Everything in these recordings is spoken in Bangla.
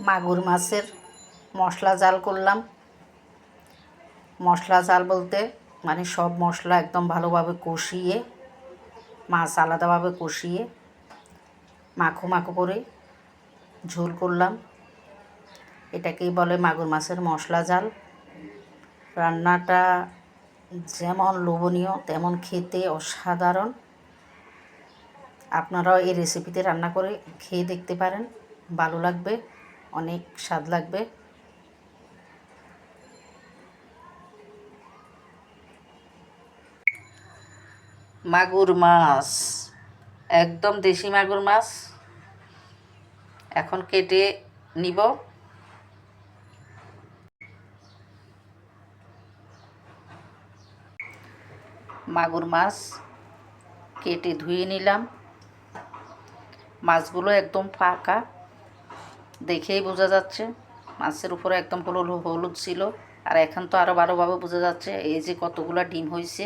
মাগুর মাছের মশলা জাল করলাম। মশলা জাল বলতে মানে সব মশলা একদম ভালোভাবে কষিয়ে, মাছ আলাদাভাবে কষিয়ে মাখো মাখো করে ঝোল করলাম। এটাকেই বলে মাগুর মাছের মশলা জাল। রান্নাটা যেমন লোভনীয় তেমন খেতে অসাধারণ। আপনারাও এই রেসিপিতে রান্না করে খেয়ে দেখতে পারেন, ভালো লাগবে, অনেক স্বাদ লাগবে। মাগুর মাছ, একদম দেশি মাগুর মাছ এখন কেটে নিব। মাগুর মাছ কেটে ধুয়ে নিলাম। মাছগুলো একদম ফাঁকা, দেখেই বোঝা যাচ্ছে। মাছের উপরে একদম হলুদ ছিল, আর এখন তো আরও ভালোভাবে বোঝা যাচ্ছে। এই যে কতগুলো ডিম হয়েছে।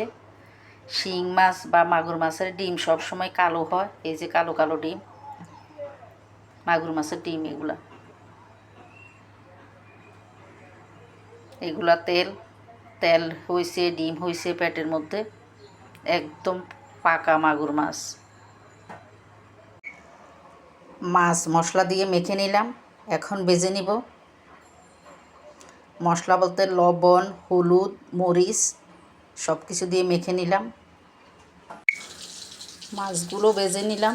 শিং মাছ বা মাগুর মাছের ডিম সবসময় কালো হয়। এই যে কালো কালো ডিম, মাগুর মাছের ডিম। এগুলা তেল তেল হয়েছে, ডিম হয়েছে পেটের মধ্যে। একদম পাকা মাগুর মাছ। মাছ মশলা দিয়ে মেখে নিলাম, এখন ভেজে নিব। মশলা বলতে লবণ, হলুদ, মরিচ সব কিছু দিয়ে মেখে নিলাম। মাছগুলো ভেজে নিলাম।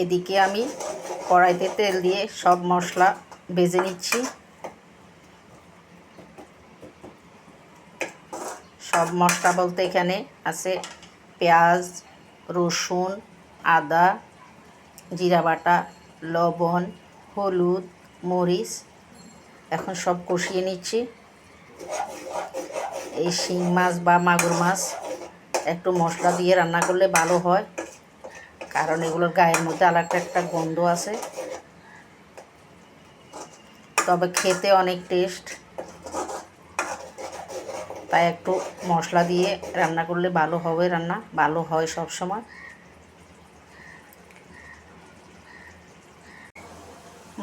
এদিকে আমি কড়াইতে তেল দিয়ে সব মশলা ভেজে নিচ্ছি। সব মশলা বলতে এখানে আছে পেঁয়াজ, রসুন, আদা, জিরা বাটা, লবণ, হলুদ, মরিচ। এখন সব কষিয়ে নিচ্ছি। এই শিং মাছ বা মাগুর মাছ একটু মশলা দিয়ে রান্না করলে ভালো হয়, কারণ এগুলোর গায়ের মধ্যে আলাদা একটা গন্ধ আছে, তবে খেতে অনেক টেস্ট। তাই একটু মশলা দিয়ে রান্না করলে ভালো হবে, রান্না ভালো হয় সব সময়।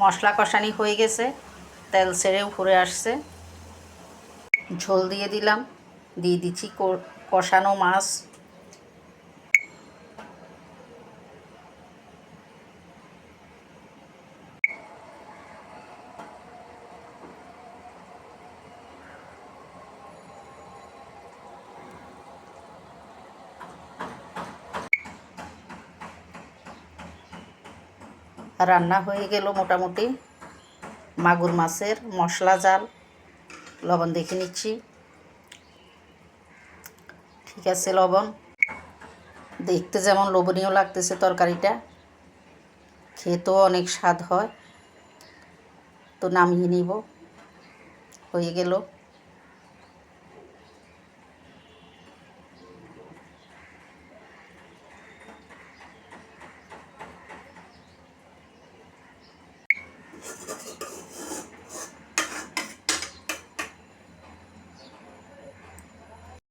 মশলা কষানি হয়ে গেছে, তেল ছেড়ে উপরে আসছে। ঝোল দিয়ে দিলাম, দিয়ে দিচ্ছি কষানো মাছ। রান্না হয়ে গেল মোটামুটি মাগুর মাছের মশলা জাল। লবণ দেখে নিচ্ছি, ঠিক আছে লবণ। দেখতে যেমন লোভনীয় লাগতেছে তরকারিটা, খেতেও অনেক স্বাদ হয়। তো নামিয়ে নিব, হয়ে গেল।